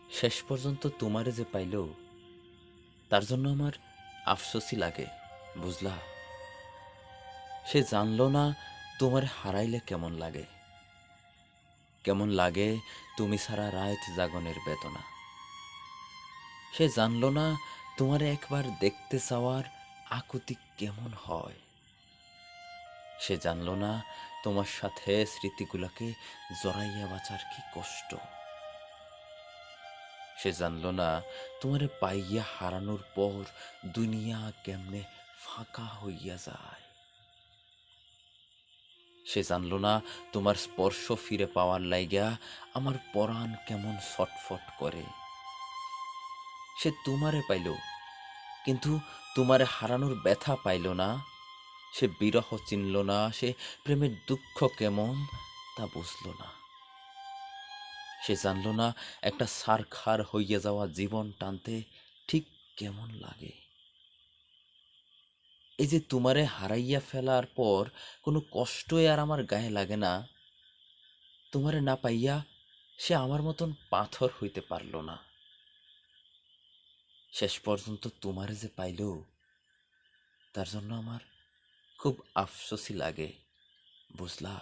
শেষ পর্যন্ত তোমারে যে পাইল, তার জন্য আমার আফসোসই লাগে, বুঝলা? সে জানলো না তোমার হারাইলে কেমন লাগে, কেমন লাগে তুমি ছাড়া রাত জাগনের বেদনা। সে জানলো না তোমারে একবার দেখতে চাওয়ার আকুতি কেমন হয়। সে জানলো না তোমার সাথে স্মৃতিগুলোকে জড়াইয়া বাঁচার কি কষ্ট। সে জানলো না তোমারে পাইয়া হারানোর পর দুনিয়া কেমনে ফাঁকা হইয়া যায়। সে জানলো না তোমার স্পর্শ ফিরে পাওয়ার লাইগা আমার পরাণ কেমন ছটফট করে। সে তোমারে পাইল, কিন্তু তোমারে হারানোর ব্যথা পাইল না। সে বিরহ চিনল না, সে প্রেমের দুঃখ কেমন তা বুঝল না। সে জানল না একটা ছারখার হইয়া যাওয়া জীবন টানতে ঠিক কেমন লাগে। এই যে তোমারে হারাইয়া ফেলার পর কোনো কষ্টই আর আমার গায়ে লাগে না। তোমারে না পাইয়া সে আমার মতন পাথর হইতে পারল না। শেষ পর্যন্ত তোমারে যে পাইল, তার জন্য আমার খুব আফসোসই লাগে, বুঝলা?